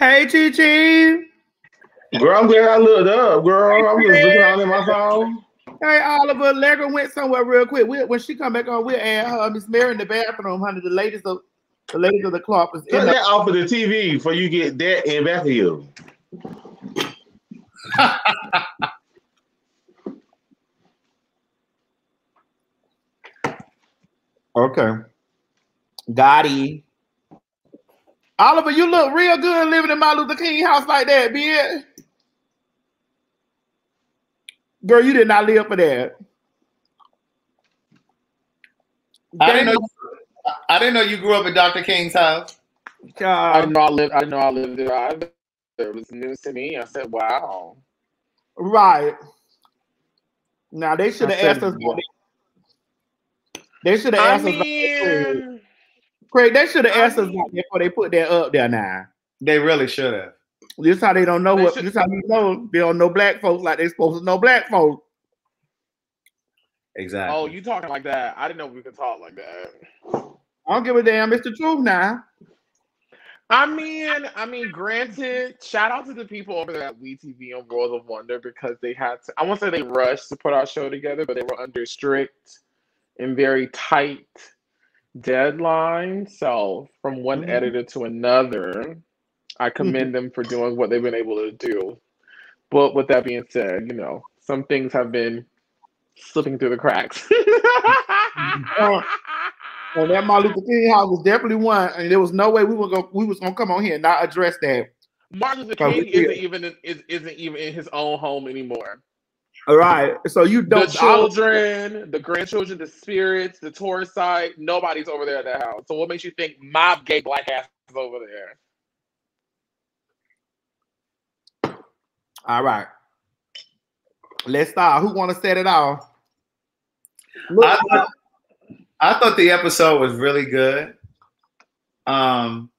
Hey, Chi. Girl, I'm glad I looked up, girl. I'm just looking out in my phone. Hey, Oliver, Allegra went somewhere real quick. When she come back on, we'll add her Miss Mary in the bathroom, honey. The ladies of the Clark was Cut that off of the TV before you get that in back of you. Okay. Gotti. Oliver, you look real good living in Martin Luther King house like that, bitch. Girl, you did not live for that. I didn't know you grew up at Dr. King's house. I didn't know I lived there either. It was news to me. I said, wow. Right. Now they should have asked us. They should have asked us. Craig, they should have asked us before they put that up there now. They really should have. This is how they don't know this is how you know they don't know black folks like they're supposed to know black folks. Exactly. Oh, you talking like that? I didn't know we could talk like that. I don't give a damn. It's the truth now. I mean, granted, shout out to the people over there at WeTV and World of Wonder because they had to, I won't say they rushed to put our show together, but they were under strict and very tight deadlines. So from one editor to another, I commend them for doing what they've been able to do. But with that being said, you know, some things have been slipping through the cracks. Well, that Martin Luther King house was definitely one, and there was no way we was gonna come on here and not address that. Martin Luther King isn't even in his own home anymore. All right, so you don't. The children, the grandchildren, the spirits, the tourist site, nobody's over there at that house. So what makes you think my gay black ass is over there? All right, let's start. Who want to set it off? I thought the episode was really good. Again,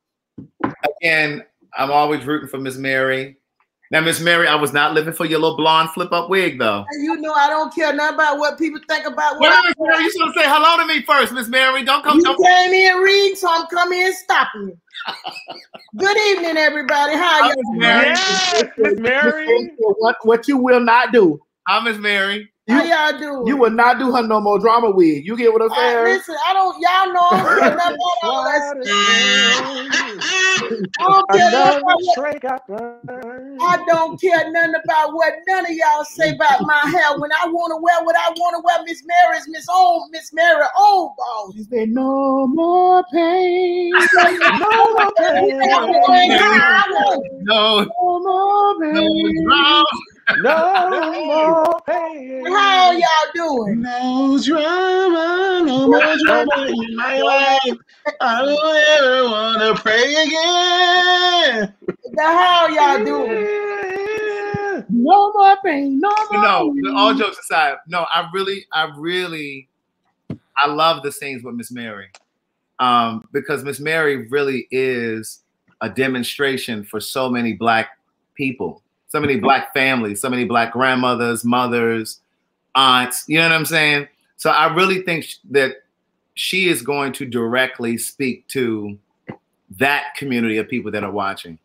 I'm always rooting for Miss Mary. Now, Miss Mary, I was not living for your little blonde flip-up wig, though. You know I don't care nothing about what people think about what Miss Mary, you should say hello to me first, Miss Mary. Don't come. You came in reading, so I'm coming in stopping you. Good evening, everybody. How you doing? Yes, Miss Mary. What you will not do. Hi, Miss Mary. How y'all doing? You will not do her no more drama wig. You get what I'm saying? Listen, I don't. Y'all know I don't care nothing about all that. I don't care nothing about what none of y'all say about my hair. When I want to wear what I want to wear, Miss Mary's Miss Mary old balls. She said, "No more pain, no more pain, no more pain." No more pain. How y'all doing? No drama, no more drama in my life. I don't ever want to pray again. How y'all doing? No more pain, no more. No, all jokes aside, no, I love the scenes with Miss Mary, because Miss Mary really is a demonstration for so many black people. So many black families, so many black grandmothers, mothers, aunts, you know what I'm saying? So I really think that she is going to directly speak to that community of people that are watching.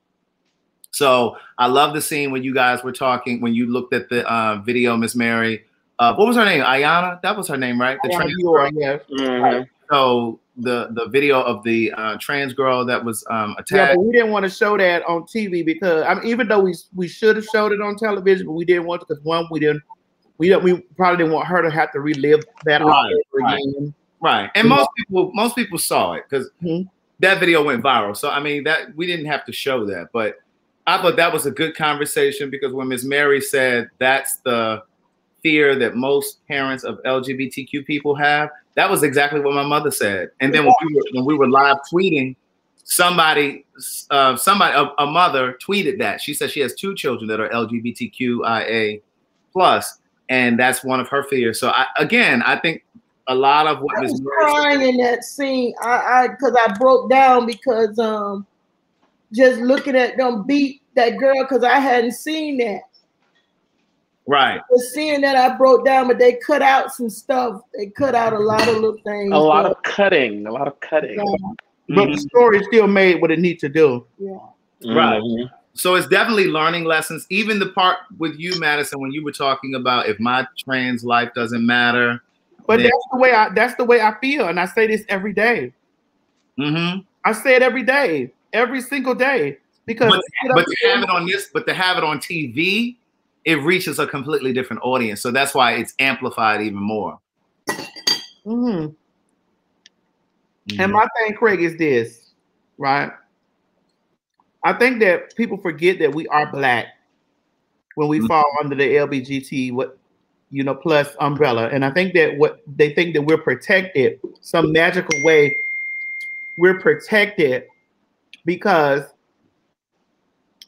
So I love the scene when you guys were talking, when you looked at the video, Miss Mary. What was her name? Ayana? That was her name, right? The trans girl. Yes. Mm-hmm. So the video of the trans girl that was attacked. Yeah, but we didn't want to show that on TV because even though we should have showed it on television, but we didn't want to because we probably didn't want her to have to relive that all over again. Right, and most people saw it because that video went viral. So I mean that we didn't have to show that, but I thought that was a good conversation because when Miss Mary said that's the fear that most parents of LGBTQ people have, that was exactly what my mother said. And then when we were live tweeting, somebody, a mother tweeted that. She said she has 2 children that are LGBTQIA+, and that's one of her fears. So I think a lot of what I was crying in that scene, because I broke down because just looking at them beat that girl because I hadn't seen that. Right. But seeing that I broke down, but they cut out some stuff. They cut out a lot of little things. A lot of cutting. Yeah. But the story still made what it needs to do. Yeah. Right. So it's definitely learning lessons. Even the part with you, Madison, when you were talking about if my trans life doesn't matter. But that's the way I feel, and I say this every day. I say it every day, every single day, because but to have it on TV, it reaches a completely different audience. So that's why it's amplified even more. And my thing, Craig, is this, right? I think that people forget that we are Black when we fall under the LGBT plus umbrella, and I think that what they think that we're protected some magical way. We're protected because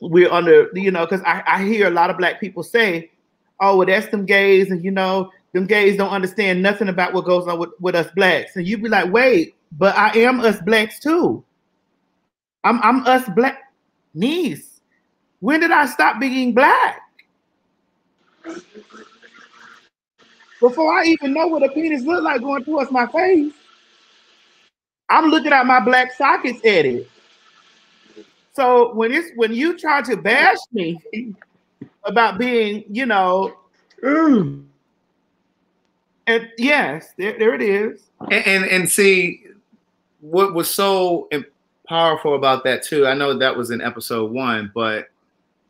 we're under, because I hear a lot of Black people say, "Oh, well, that's them gays," and them gays don't understand nothing about what goes on with us Blacks, and you be like, "Wait, but I am us Blacks too. I'm us Black." Niece, when did I stop being Black? Before I even know what a penis look like going towards my face, I'm looking at my Black sockets at it. So when you try to bash me about being, and yes, there it is. And see what was so powerful about that too. I know that was in episode 1,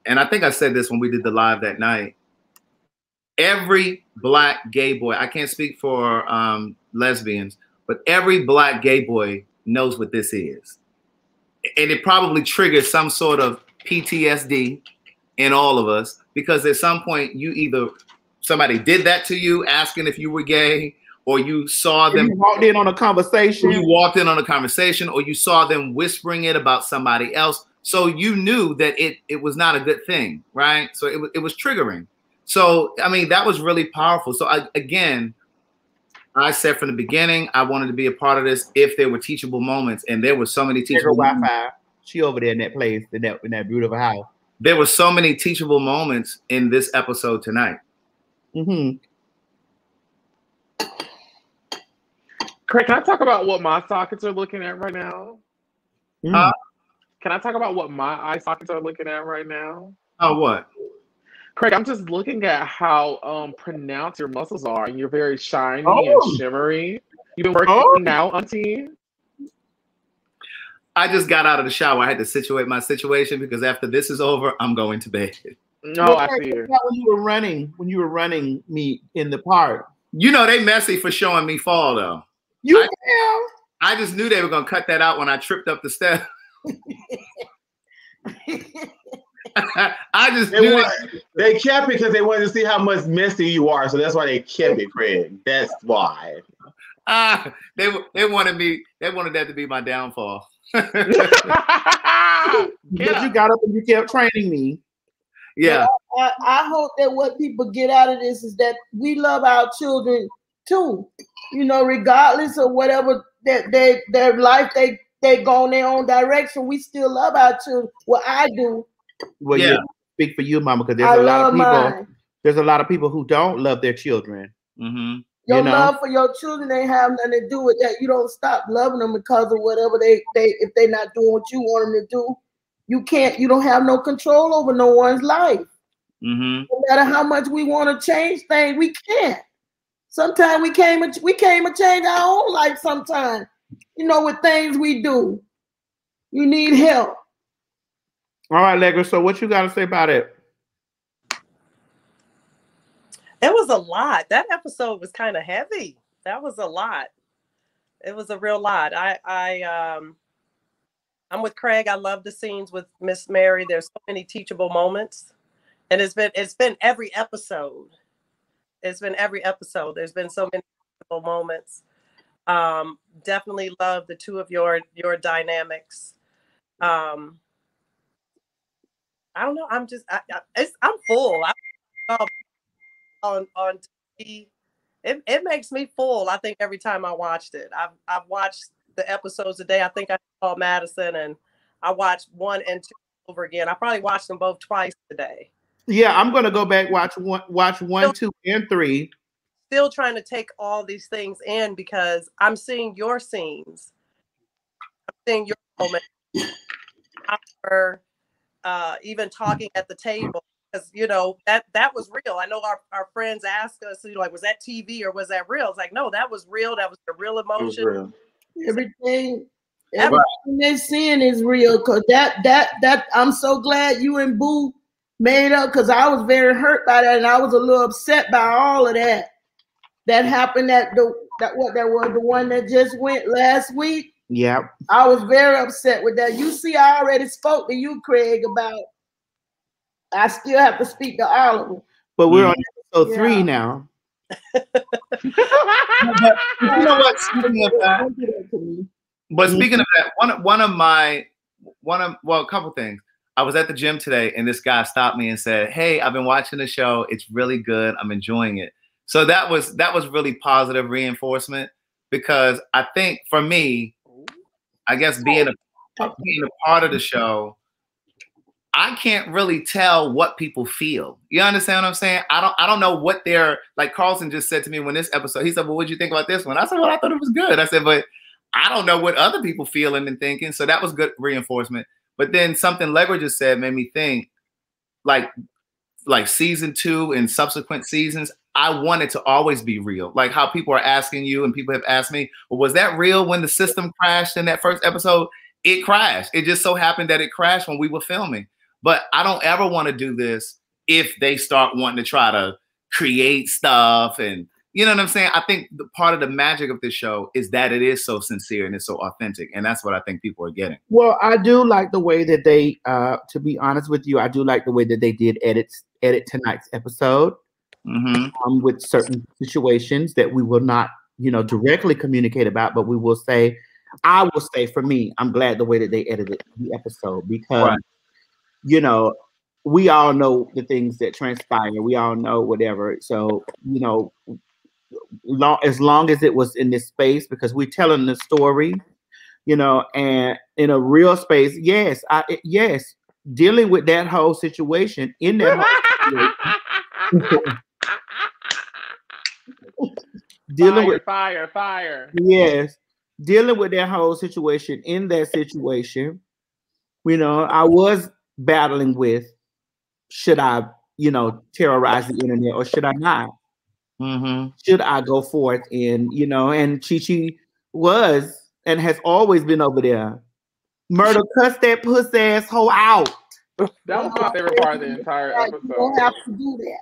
and I think I said this when we did the live that night. Every Black gay boy, I can't speak for lesbians, but every Black gay boy knows what this is. And it probably triggers some sort of PTSD in all of us, because at some point somebody did that to you, asking if you were gay, or you saw them. You walked in on a conversation. Or you saw them whispering it about somebody else. So you knew that it was not a good thing, right? So it was triggering. So, I mean, that was really powerful. So I said from the beginning, I wanted to be a part of this if there were teachable moments, and there were so many teachable moments. Wi-Fi. She over there in that place, in that beautiful house. There were so many teachable moments in this episode tonight. Craig, can I talk about what my sockets are looking at right now? Can I talk about what my eye sockets are looking at right now? Oh, what? Craig, I'm just looking at how pronounced your muscles are, and you're very shiny and shimmery. You've been working out, auntie? I just got out of the shower. I had to situate my situation because after this is over, I'm going to bed. No, I see it. When you were running me in the park. They messy for showing me fall though. I just knew they were gonna cut that out when I tripped up the steps. I just knew they kept it because they wanted to see how much messy you are, so that's why they kept it, Craig. That's why. They wanted that to be my downfall. Because you got up and you kept training me. Yeah. I hope that what people get out of this is that we love our children too. Regardless of whatever their life they go in their own direction, we still love our children. Well, I do. Well, yeah. Speak for you, Mama, because there's a lot of people who don't love their children. Your love for your children ain't have nothing to do with that. You don't stop loving them because of whatever if they're not doing what you want them to do. You don't have no control over no one's life. No matter how much we want to change things, we can't. Sometimes we came to change our own life sometimes, with things we do. You need help. All right, Legger, so what you got to say about it? It was a lot. That episode was kind of heavy. That was a lot. It was a real lot. I'm with Craig. I love the scenes with Miss Mary. There's so many teachable moments. And it's been every episode. It's been every episode. There's been so many teachable moments. Definitely love the two of your dynamics. I don't know. I'm full. On TV, it makes me full. I think every time I watched it, I've watched the episodes today. I think I saw Madison, and I watched 1 and 2 over again. I probably watched them both twice today. Yeah, I'm gonna go back watch 1, 2, and 3. Still trying to take all these things in because I'm seeing your scenes. I'm seeing your moments. even talking at the table. Because, you know, that was real. I know our friends ask us, you know, like, was that TV or was that real? It's like, no, that was real. That was the real emotion. Real. Everything they're seeing is real. Cause that I'm so glad you and Boo made up, because I was very hurt by that, and I was a little upset by all of that happened. That was the one that just went last week. Yeah, I was very upset with that. You see, I already spoke to you, Craig, about. I still have to speak to all of them. But we're on episode 3 now. But you know what? Speaking of that, but speaking of that, a couple things. I was at the gym today, and this guy stopped me and said, "Hey, I've been watching the show. It's really good. I'm enjoying it." So that was really positive reinforcement, because I think for me, I guess being a part of the show, I can't really tell what people feel. You understand what I'm saying? I don't know what they're like. Carlson just said to me when this episode, he said, "Well, what'd you think about this one?" I said, "Well, I thought it was good." I said, "But I don't know what other people feeling and thinking." So that was good reinforcement. But then something Legger just said made me think, like season 2 and subsequent seasons, I want it to always be real. Like how people are asking you, and people have asked me, well, was that real when the system crashed in that first episode? It crashed. It just so happened that it crashed when we were filming. But I don't ever want to do this if they start wanting to try to create stuff. And you know what I'm saying? I think the part of the magic of this show is that it is so sincere and it's so authentic. And that's what I think people are getting. Well, I do like the way that they, to be honest with you, I do like the way that they did edit tonight's episode with certain situations that we will not, directly communicate about, but we will say, I will say for me, I'm glad the way that they edited the episode, because we all know the things that transpire. We all know whatever. So, as long as it was in this space, because we're telling the story, and in a real space, yes, dealing with that whole situation in that whole situation. Fire. Yes, dealing with that whole situation in that situation, I was battling with, should I, terrorize the internet or should I not? Should I go forth and, and Chi was and has always been over there. Murder, cuss that pussy asshole out. That was my favorite part of the entire episode. You don't have to do that.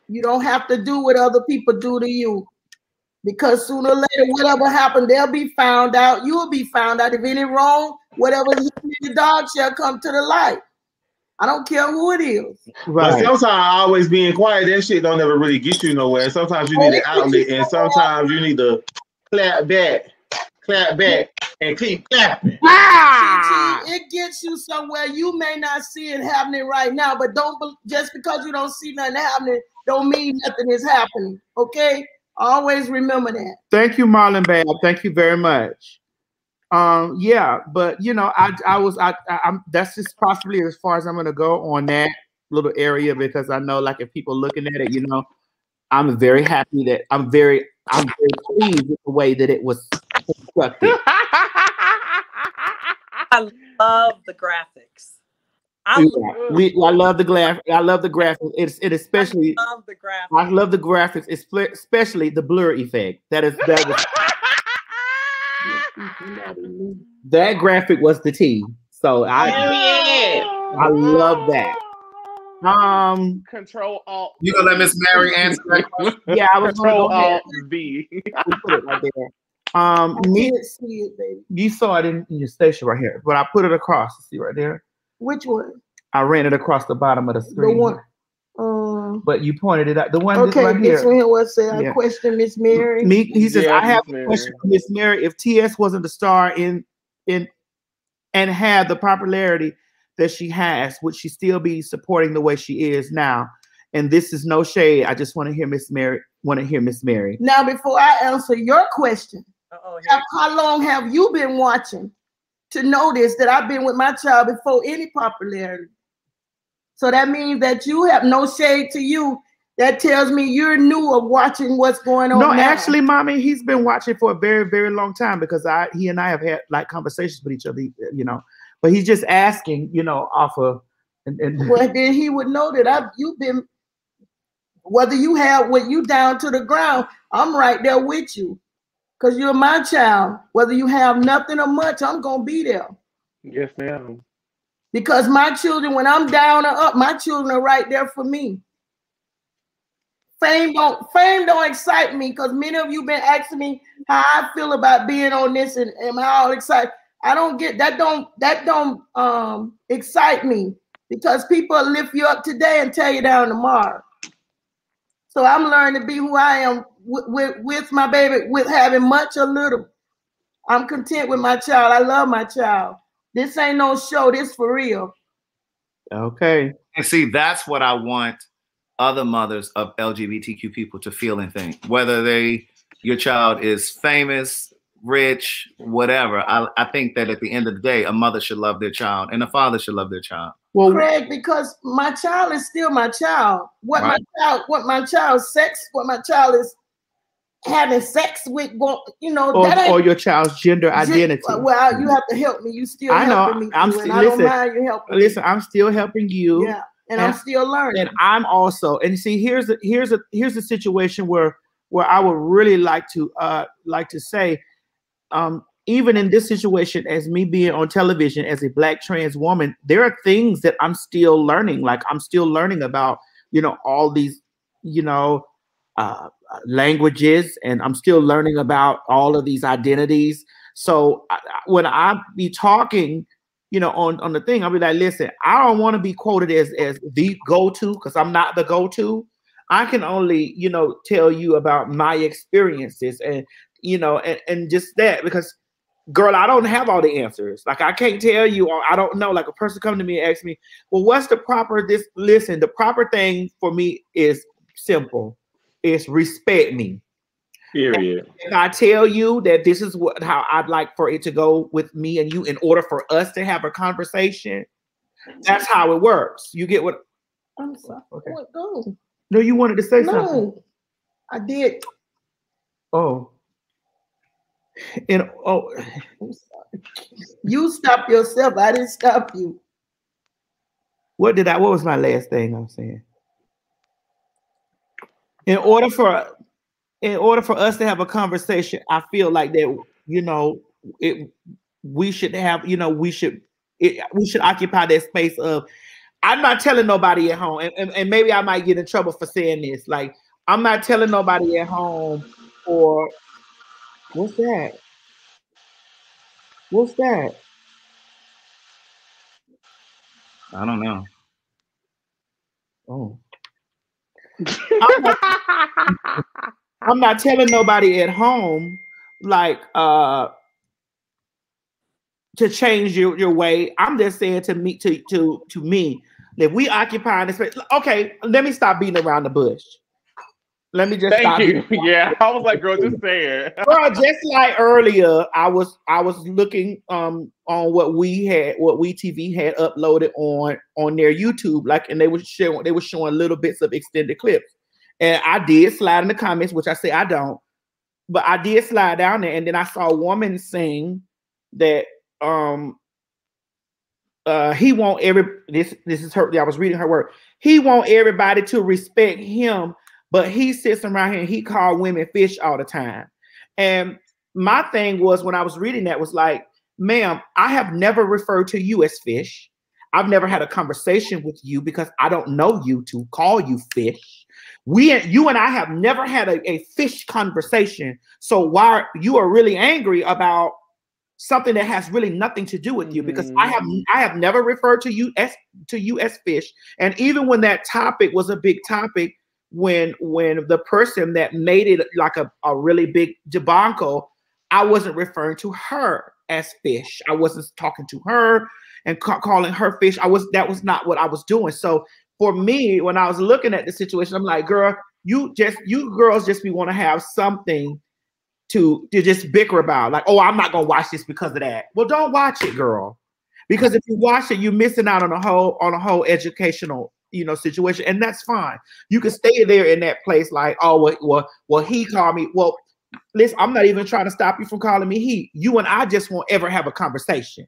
You don't have to do what other people do to you. Because sooner or later, whatever happened, they'll be found out. You'll be found out. If any wrong, whatever is in the dog shall come to the light. I don't care who it is. Right. But sometimes always being quiet, that shit don't ever really get you nowhere. Sometimes you need an outlet, and sometimes you need to clap back, and keep clapping. It gets you somewhere. You may not see it happening right now, but just because you don't see nothing happening, don't mean nothing is happening. Okay? Always remember that. Thank you, Marlon Bab. Thank you very much. Yeah, but I'm that's just possibly as far as I'm gonna go on that little area, because I know, like, if people looking at it, I'm very happy that I'm very pleased with the way that it was constructed. I love the graphics. I love the graphics. I love the graphics. It especially. I love the graphics. I love the graphics, especially the blur effect. That graphic was the T. So I love that. Control Alt. You gonna let Miss Mary answer that? Yeah, I was Control Alt V. Put it right there. You saw it in your station right here, but I put it across. See right there. Which one? I ran it across the bottom of the screen. The one. But you pointed it out. The one okay, right here. This one was say, I question Miss Mary. He says, I have a question for Miss Mary. If TS wasn't the star and had the popularity that she has, would she still be supporting the way she is now? And this is no shade. I just want to hear Miss Mary. Now, before I answer your question, how long have you been watching to notice that I've been with my child before any popularity? So that means that you have no shade to you. That tells me you're new of watching what's going on. No, now. Actually, mommy, he's been watching for a very, very long time, because he and I have had like conversations with each other, But he's just asking, off of Well, then he would know that you've been, whether you have when you down to the ground, I'm right there with you. Because you're my child. Whether you have nothing or much, I'm gonna be there. Yes, ma'am. Because my children, when I'm down or up, my children are right there for me. Fame don't excite me, because many of you been asking me how I feel about being on this and am I all excited. I don't get that. Don't excite me, because people lift you up today and tear you down tomorrow. So I'm learning to be who I am with my baby, with having much or little. I'm content with my child. I love my child. This ain't no show. This for real. Okay. And see, that's what I want other mothers of LGBTQ people to feel and think. Whether your child is famous, rich, whatever. I think that at the end of the day, a mother should love their child and a father should love their child. Well, Craig, because my child is still my child. What my child is having sex with, you know, or your child's gender identity. Well, you have to help me. You still helping me. I don't mind you helping. Listen, I'm still helping you. Yeah, and I'm still learning. And I'm also, and see, here's a situation where I would really like to say, even in this situation, as me being on television as a Black trans woman, there are things that I'm still learning. Like I'm still learning about, you know, all these, you know, languages, and I'm still learning about all of these identities. So when I be talking, you know, on the thing, I'll be like, listen, I don't want to be quoted as the go-to, because I'm not the go-to. I can only, you know, tell you about my experiences, and, you know, and just that, because girl, I don't have all the answers. Like I can't tell you, or I don't know. Like a person come to me and ask me, well, what's the proper listen, the proper thing for me is simple. It's respect me. Period. If I tell you that this is how I'd like for it to go with me and you, in order for us to have a conversation, that's how it works. You get what? I'm sorry. Okay. What, go. No, you wanted to say something. No, I did. Oh. And I'm sorry. You stopped yourself. I didn't stop you. What was my last thing I was saying? In order for us to have a conversation, I feel like that, you know, we should have, you know, we should occupy that space of, I'm not telling nobody at home, and maybe I might get in trouble for saying this. Like, I'm not telling nobody at home, or what's that? What's that? I don't know. Oh. I'm not telling nobody at home, like, to change your way. I'm just saying to me, if we occupy this space, okay, let me stop beating around the bush. Let me just Thank you. Yeah, I was like, girl, just say it. Girl, just like earlier, I was looking on what WeTV had uploaded on their YouTube, like, and they were showing little bits of extended clips. And I did slide in the comments, which I say I don't, but I did slide down there, and then I saw a woman saying that he want this is her. I was reading her word. He want everybody to respect him, but he sits around here and he called women fish all the time. And my thing was, when I was reading that, was like, ma'am, I have never referred to you as fish. I've never had a conversation with you because I don't know you to call you fish. You and I have never had a fish conversation. So why you are really angry about something that has really nothing to do with you? Because I have never referred to you as fish. And even when that topic was a big topic, when the person that made it like a really big debacle, I wasn't referring to her as fish. I wasn't talking to her and calling her fish. That was not what I was doing. So for me, when I was looking at the situation, I'm like, girl, you girls just want to have something to just bicker about. Like, oh, I'm not gonna watch this because of that. Well, don't watch it, girl. Because if you watch it, you're missing out on a whole educational, you know, situation, and that's fine. You can stay there in that place, like, oh, well, he called me. Well, listen, I'm not even trying to stop you from calling me he. You and I just won't ever have a conversation.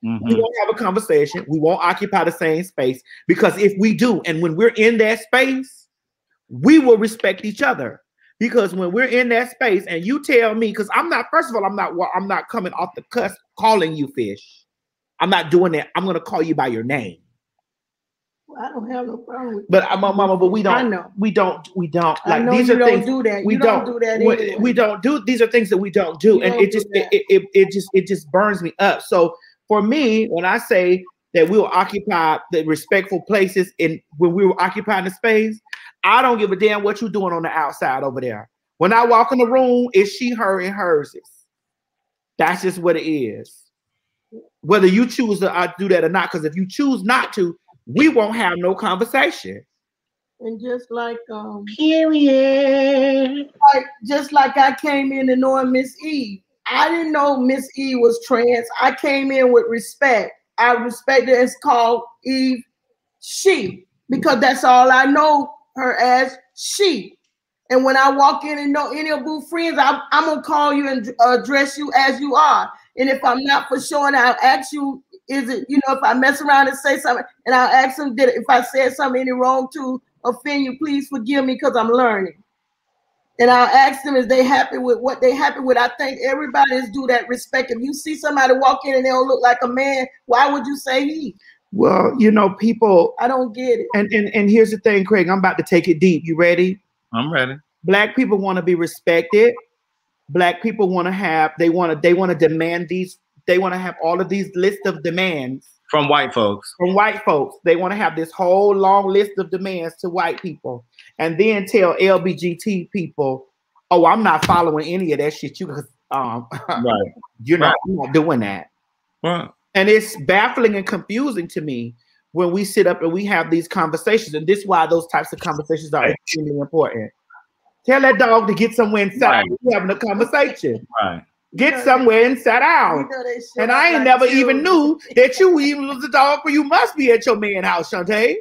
We won't have a conversation. We won't occupy the same space, because if we do, and when we're in that space, we will respect each other. Because when we're in that space and you tell me, because I'm not, first of all, I'm not coming off the cusp calling you fish. I'm not doing that. I'm going to call you by your name. Well, I don't have no problem with that. But mama, but we don't. I know. We don't. Like, I know these you are don't things do that. we you don't do that anyway. We don't do. These are things that we don't do, and it just burns me up. So for me, when I say that we will occupy the respectful places when we were occupying the space, I don't give a damn what you're doing on the outside over there. When I walk in the room, it's she, her, and hers. That's just what it is. Whether you choose to do that or not, because if you choose not to, we won't have no conversation. And just like period. Just like I came in and knowing Miss Eve. I didn't know Miss Eve was trans. I came in with respect. I respect it. It's called Eve she, because that's all I know her as, she. And when I walk in and know any of Boo friends, I'm gonna call you and address you as you are. And if I'm not for sure, and I'll ask you, is it, if I mess around and say something, and I'll ask them, if I said something any wrong to offend you, please forgive me, because I'm learning. And I'll ask them, is they happy with what they happy with? I think everybody is due that respect. If you see somebody walk in and they don't look like a man, why would you say he? Well, people. I don't get it. And here's the thing, Craig. I'm about to take it deep. You ready? I'm ready. Black people want to be respected. Black people want to have. They want to demand these. They want to have all of these lists of demands from white folks. From white folks, they want to have this whole long list of demands to white people, and then tell LBGT people, "Oh, I'm not following any of that shit." Right. You're not doing that. Right. And it's baffling and confusing to me when we sit up and we have these conversations. And this is why those types of conversations are extremely important. Tell that dog to get somewhere and sit down. We're having a conversation. Right. Get somewhere and sit down. And I ain't never even knew that you even was a dog, for you must be at your man's house, Shantae.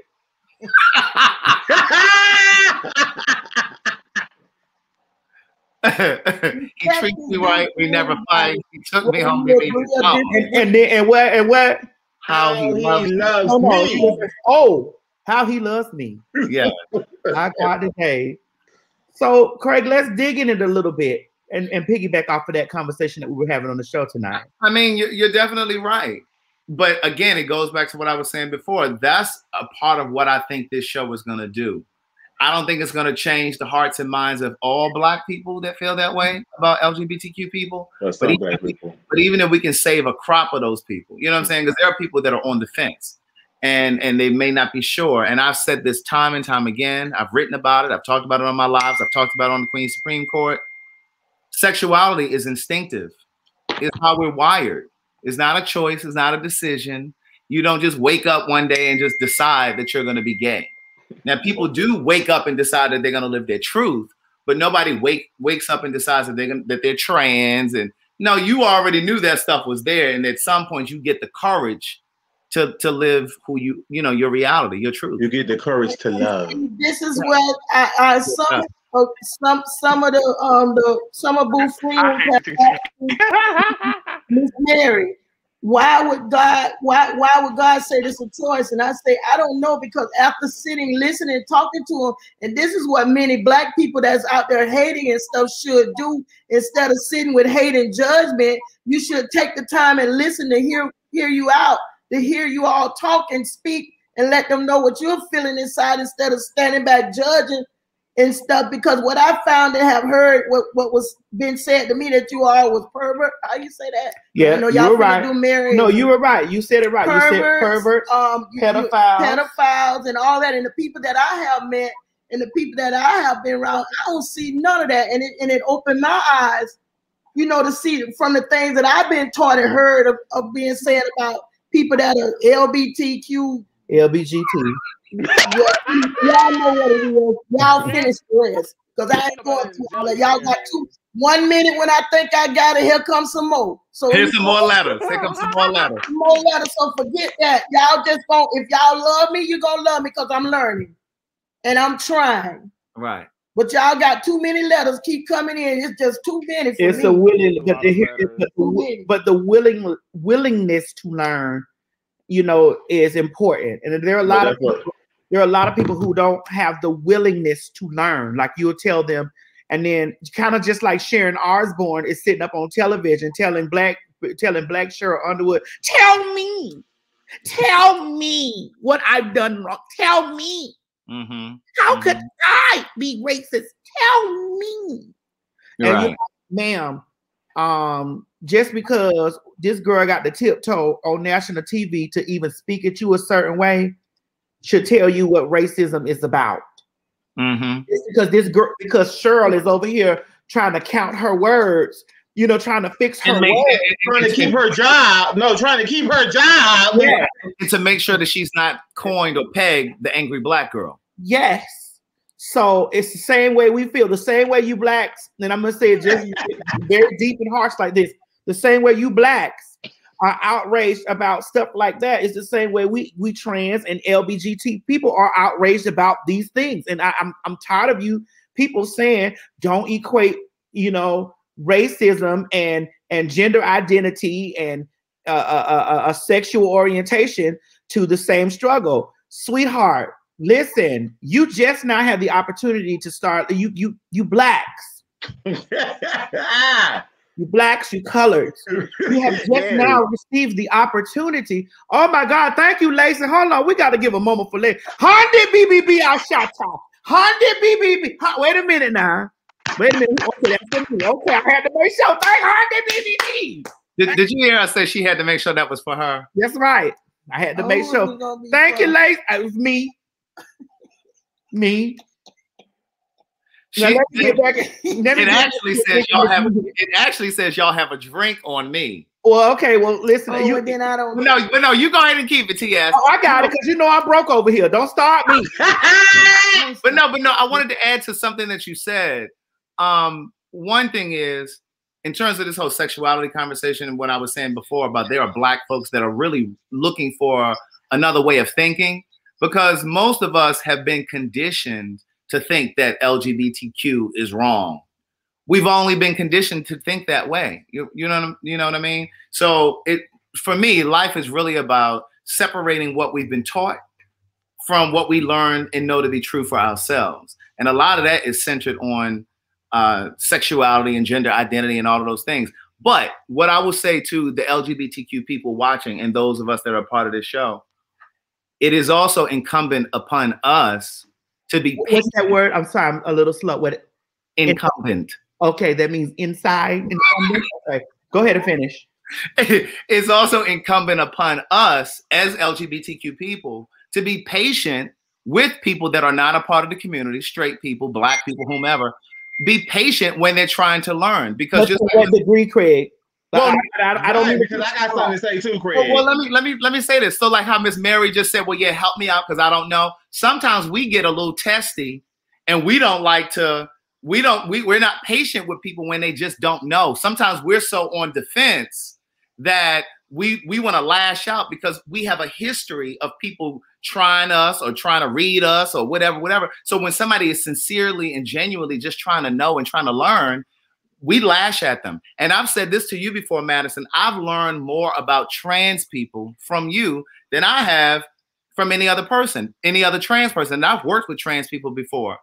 He treats me right. We never fight. He took me home. And what? How he loves me. Oh, how he loves me. Yeah. I got today. So, Craig, let's dig in it a little bit and piggyback off of that conversation that we were having on the show tonight. I mean, you're definitely right. But again, it goes back to what I was saying before. That's a part of what I think this show is going to do. I don't think it's going to change the hearts and minds of all Black people that feel that way about LGBTQ people. But even if we can save a crop of those people, you know what I'm saying? Because there are people that are on the fence and they may not be sure. And I've said this time and time again. I've written about it. I've talked about it on my lives. I've talked about it on the Queen's Supreme Court. Sexuality is instinctive. It's how we're wired. It's not a choice. It's not a decision. You don't just wake up one day and just decide that you're going to be gay. Now, people do wake up and decide that they're going to live their truth, but nobody wakes up and decides that they're trans. And no, you already knew that stuff was there. And at some point, you get the courage to live who your reality, your truth. You get the courage to love. This is what some of Boo friends have asked Miss Mary, why would God say this a choice? And I say, I don't know, because after sitting, listening, talking to him, and this is what many Black people that's out there hating and stuff should do. Instead of sitting with hate and judgment, you should take the time and listen to hear you out, to hear you all talk and speak and let them know what you're feeling inside, instead of standing back judging and stuff. Because what I found and have heard, what was been said to me, that you all was pervert. How you say that? Yeah, y'all were right. No, you were right. You said it right. Perverts, you said perverts, pedophiles, and all that. And the people that I have met and the people that I have been around, I don't see none of that. And it opened my eyes, to see from the things that I've been taught and heard of being said about people that are LGBTQ. Y'all know what it is. Y'all finish the rest, because I ain't going to all that. Y'all got 1 minute when I think I got it. Here comes some more. So here's some more letters. Here comes some more letters. More letters. So forget that. Y'all just if y'all love me, you're gonna love me, because I'm learning and I'm trying. Right. But y'all got too many letters keep coming in. It's just too many for it's me. a willing, but the willingness to learn, you know, is important. And there are a lot of people who don't have the willingness to learn. Like you'll tell them, and then kind of just like Sharon Osbourne is sitting up on television telling Black Cheryl Underwood, tell me what I've done wrong. Tell me. Mm-hmm. How could I be racist? Tell me. You're and right. You know, ma'am, just because this girl got the tiptoe on national TV to even speak at you a certain way should tell you what racism is about. Mm-hmm. It's because Cheryl is over here trying to count her words, you know, trying to fix her words. Trying to keep her job. No, trying to keep her job. Yeah. And to make sure that she's not coined or pegged the angry Black girl. Yes. So it's the same way we feel, the same way you Blacks, and I'm gonna say it just very deep and harsh like this. The same way you Blacks are outraged about stuff like that is the same way we trans and LGBT people are outraged about these things. And I'm tired of you people saying don't equate, you know, racism and gender identity and a sexual orientation to the same struggle. Sweetheart, listen, you just now have the opportunity to start. You Blacks, you Blacks, you colors. You have just now received the opportunity. Oh my God! Thank you, Lacey. Hold on, we got to give a moment for Lacey. Hyundai BBB, I shot top. Hyundai BBB. Wait a minute now. Wait a minute. Okay, that's me. Okay, I had to make sure. Thank Hyundai BBB. Did you hear her say she had to make sure that was for her? That's right. I had to make sure. Thank you, Lacey. It was me. Me. It actually says y'all have a drink on me. Well, okay. Well, listen. Then I don't. No. You go ahead and keep it, TS. Oh, I got it because you know I broke over here. Don't start me. But no. I wanted to add to something that you said. One thing is, in terms of this whole sexuality conversation and what I was saying before about there are Black folks that are really looking for another way of thinking, because most of us have been conditioned to think that LGBTQ is wrong. We've only been conditioned to think that way. You know what I mean? So for me, life is really about separating what we've been taught from what we learn and know to be true for ourselves. And a lot of that is centered on sexuality and gender identity and all of those things. But what I will say to the LGBTQ people watching and those of us that are part of this show, it is also incumbent upon us to be patient. What's that word? I'm sorry, I'm a little slow. What? Incumbent. Okay, that means inside. Incumbent. Okay, go ahead and finish. It's also incumbent upon us as LGBTQ people to be patient with people that are not a part of the community, straight people, Black people, whomever. Be patient when they're trying to learn, because just what degree, Craig. Well, I don't need because I got something to say too, Craig. Well, let me say this. So, like how Miss Mary just said, well, yeah, help me out because I don't know. Sometimes we get a little testy, and we don't like to. We're not patient with people when they just don't know. Sometimes we're so on defense that we want to lash out because we have a history of people trying us or trying to read us or whatever. So when somebody is sincerely and genuinely just trying to know and trying to learn, we lash at them. And I've said this to you before, Madison. I've learned more about trans people from you than I have from any other person, any other trans person. And I've worked with trans people before.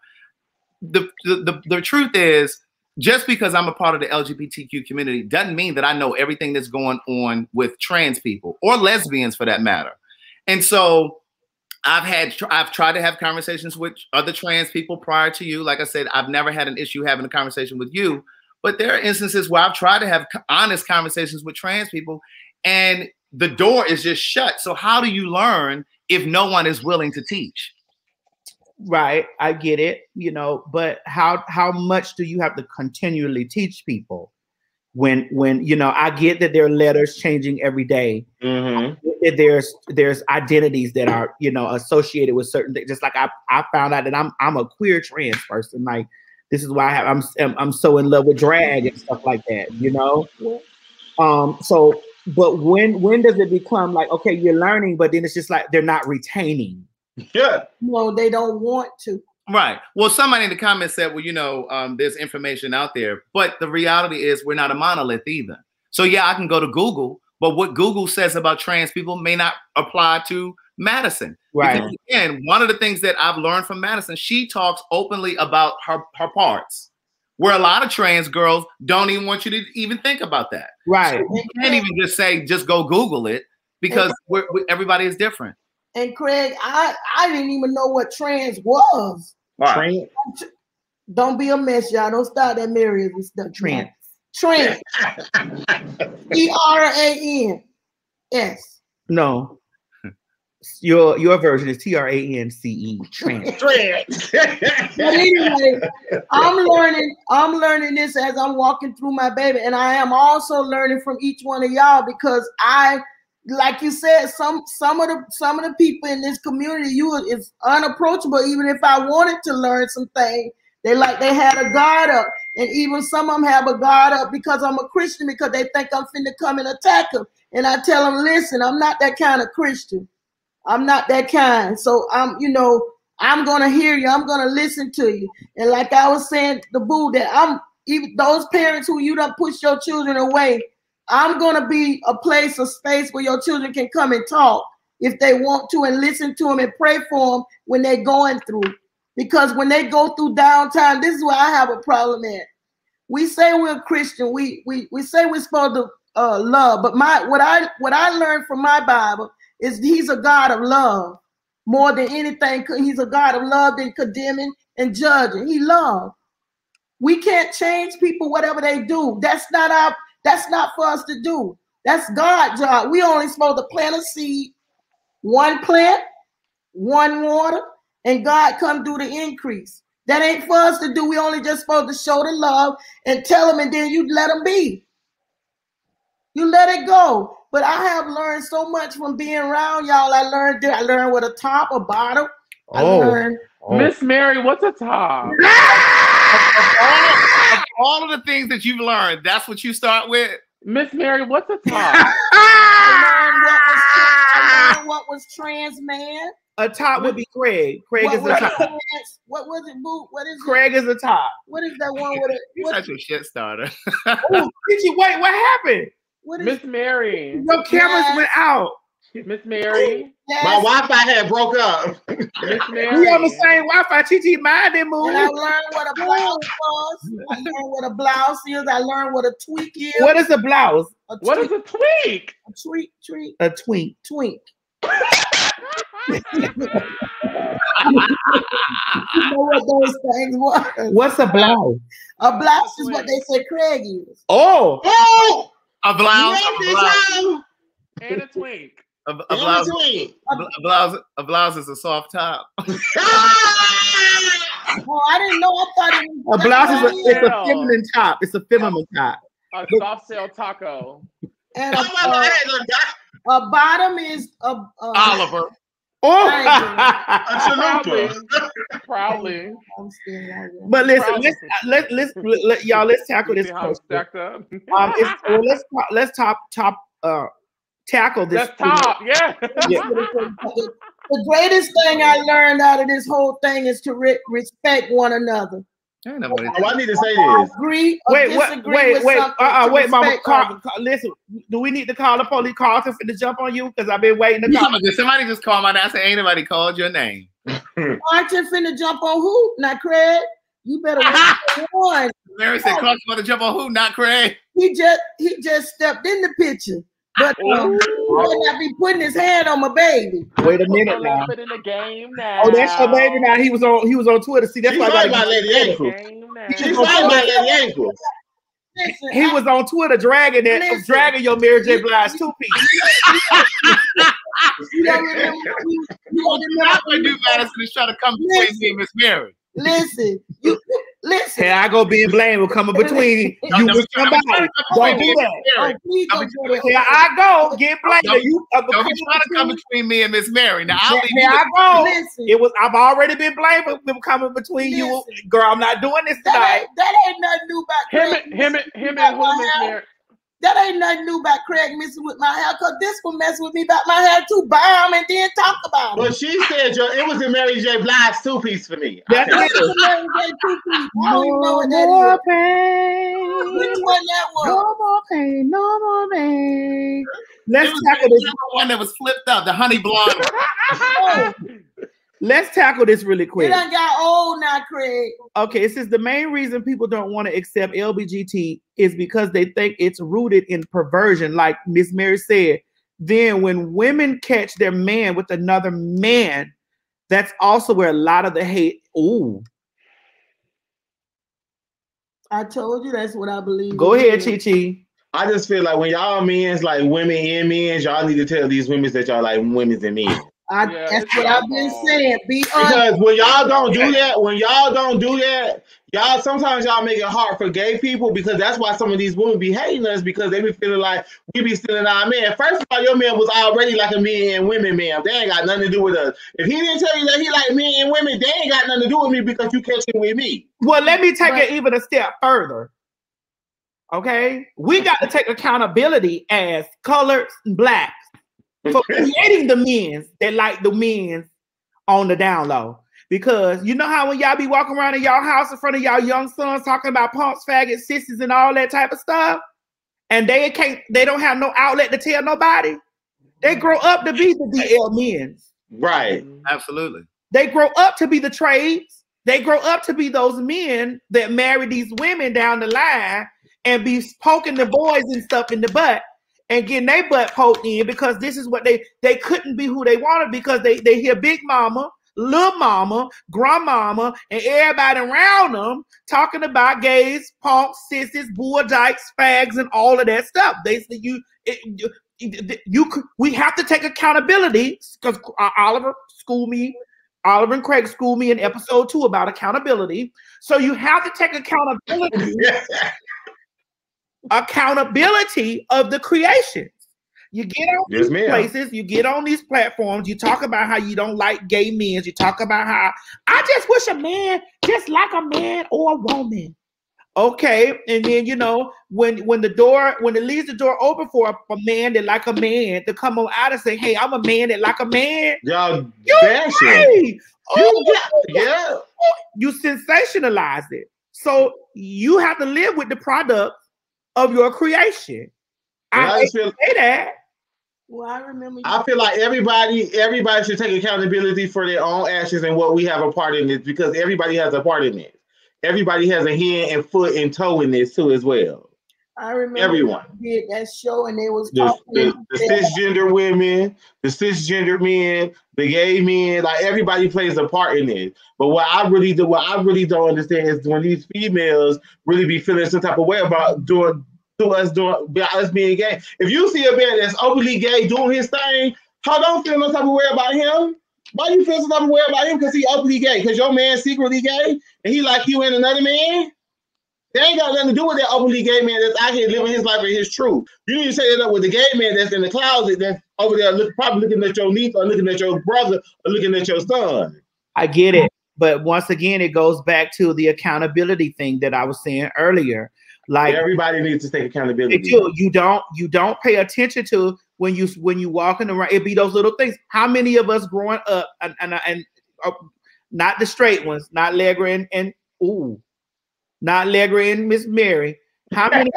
The truth is, just because I'm a part of the LGBTQ community doesn't mean that I know everything that's going on with trans people or lesbians for that matter. And so I've tried to have conversations with other trans people prior to you. Like I said, I've never had an issue having a conversation with you, but there are instances where I've tried to have honest conversations with trans people and the door is just shut. So how do you learn if no one is willing to teach? Right, I get it, but how much do you have to continually teach people when I get that there are letters changing every day. Mm-hmm. There's identities that are associated with certain things. Just like I found out that I'm a queer trans person. Like this is why I'm so in love with drag and stuff like that. So but when does it become like, okay, you're learning, but then it's just like they're not retaining? Yeah. No, they don't want to. Right. Well, somebody in the comments said, well, you know, there's information out there, but the reality is we're not a monolith either. So yeah, I can go to Google, but what Google says about trans people may not apply to Madison. Right. Because, again, one of the things that I've learned from Madison, she talks openly about her parts, where a lot of trans girls don't even want you to even think about that. Right. So you can't even just say, just go Google it, because everybody is different. And Craig, I didn't even know what trans was. Right. Don't be a mess, y'all. Don't start that marriage and stuff. Trans. Trans. TRANS. No. Your version is TRANCE. Trans. Trans. But anyway, I'm learning this as I'm walking through my baby, and I am also learning from each one of y'all, because like you said, some of the people in this community, is unapproachable. Even if I wanted to learn something, they had a guard up, and even some of them have a guard up because I'm a Christian, because they think I'm finna come and attack them. And I tell them, listen, I'm not that kind of Christian. I'm not that kind. So I'm gonna hear you. I'm gonna listen to you. And like I was saying, the boo, that even those parents who you don't push your children away, I'm going to be a place, a space where your children can come and talk if they want to, and listen to them and pray for them when they're going through. Because when they go through downtime, this is where I have a problem at. We say we're Christian. We say we're supposed to love. But what I learned from my Bible is he's a God of love. More than anything, he's a God of love than condemning and judging. He loves. We can't change people, whatever they do. That's not for us to do. That's God's job. We only supposed to plant a seed, one plant, one water, and God come do the increase. That ain't for us to do. We only just supposed to show the love and tell them, and then you let them be. You let it go. But I have learned so much from being around y'all. I learned what a top, a bottom. I learned. Miss Mary, what's a top? Of all of the things that you've learned, that's what you start with? Miss Mary, what's a top? I learned what was trans man. A top would be Craig. Craig is a top. What was it, Boo? What is Craig is a top. What is that one with it? You're such a shit starter. Oh, wait, what happened? Miss Mary. Your cameras went out. Miss Mary. Yes. My Wi-Fi had broke up. Miss Mary. We on the same Wi-Fi. Chi mind didn't move. And I learned what a blouse was. I learned what a blouse is. I learned what a tweak is. What is a blouse? What is a tweak? A tweak. A twink. Twink. You know what those things were? What's a blouse? A blouse is what they say Craig is. Oh! A blouse. And a twink. A blouse is a soft top. Oh, I didn't know. I thought it was a blouse is a feminine top. It's a feminine top. A soft shell taco. And a bottom is a Oliver. Oh, Probably. But listen, let's tackle this question. Let's tackle this. Let's top, yeah. The greatest thing I learned out of this whole thing is to respect one another. I need to say this. Agree or disagree with something. Wait, Mama. Listen, do we need to call the police? Carlton to jump on you because I've been waiting to call. Somebody just called my name. I said, ain't nobody called your name. Carlton finna jump on who? Not Craig. You better wait for one. Mary said, Carlton about to jump on who? Not Craig. He just stepped in the picture. But he might not be putting his hand on my baby. Wait a minute now. In the game now. Oh, that's your baby now. He was on Twitter. See, that's why I got Lady Ankle. She's right by Lady Ankle. He was on Twitter dragging your Mary J. Blige 2-piece. You don't remember? That's what do Madison is trying to come between me and Miss Mary. Listen. Here I go being blamed will come in between you with somebody. Don't do that. Here I go get blamed. Don't be trying to come between me and Miss Mary. Now I'll here I go. Listen. I've already been blamed for them coming between you. Girl, I'm not doing this tonight. That ain't nothing new about him and who, Miss Mary. That ain't nothing new about Craig messing with my hair, because this one messing with me about my hair too. Buy them and then talk about it. Well, she said it was a Mary J. Blige 2-piece for me. That's it. The Mary J. 2-piece. I don't even know what that is. Pain. Which one that was? No more pain. No more pain. Let's tackle this one that was flipped up, the honey blonde. Oh. Let's tackle this really quick. It done got old now, Craig. Okay, it says the main reason people don't want to accept LBGT is because they think it's rooted in perversion, like Miss Mary said. Then when women catch their man with another man, that's also where a lot of the hate. Ooh. I told you that's what I believe. Go ahead, Chi. I just feel like when y'all men's like women and men's, y'all need to tell these women that y'all like women's and men. That's what I've been saying. Be honest. Because when y'all don't do that, y'all sometimes y'all make it hard for gay people, because that's why some of these women be hating us, because they be feeling like we be stealing our man. First of all, your man was already like a men and women man. They ain't got nothing to do with us. If he didn't tell you that he like men and women, they ain't got nothing to do with me because you catch him with me. Well, let me take it even a step further. Okay, we got to take accountability as colored and blacks for creating the men that like the men on the down low. Because you know how when y'all be walking around in y'all house in front of y'all young sons talking about punks, faggots, sissies, and all that type of stuff, and they don't have no outlet to tell nobody. They grow up to be the DL men. Right. Absolutely. They grow up to be the trades. They grow up to be those men that marry these women down the line and be poking the boys and stuff in the butt and getting their butt poked in, because this is what they couldn't be who they wanted, because they hear Big Mama, Little Mama, Grandmama, and everybody around them talking about gays, punks, sissies, bull dykes, fags, and all of that stuff. They say we have to take accountability, because Oliver and Craig schooled me in episode 2 about accountability. So you have to take accountability. Accountability of the creations. You get on these places, you get on these platforms, you talk about how you don't like gay men, you talk about how I just wish a man just like a man or a woman. Okay, and then when it leaves the door open for a man that like a man to come on out and say, hey, I'm a man that like a man. Y'all you sensationalize it. So you have to live with the product of your creation. I say that. Well, I remember. I feel like everybody should take accountability for their own actions and what we have a part in this, because everybody has a part in it. Everybody has a hand and foot and toe in this too as well. I remember everyone did that show and they was the cisgender women, the cisgender men, the gay men, like everybody plays a part in it. But what I really don't understand is when these females really be feeling some type of way about us being gay. If you see a man that's openly gay doing his thing, how don't feel no type of way about him? Why you feel some type of way about him? Because he openly gay? Because your man's secretly gay and he like you and another man? They ain't got nothing to do with that openly gay man that's out here living his life and his truth. You need to say that up with the gay man that's in the closet, that's over there probably looking at your niece or looking at your brother or looking at your son. I get it. But once again, it goes back to the accountability thing that I was saying earlier. Like everybody needs to take accountability. You don't pay attention to when you walking around. It be those little things. How many of us growing up and not the straight ones, not Allegra and not Allegra and Miss Mary. How many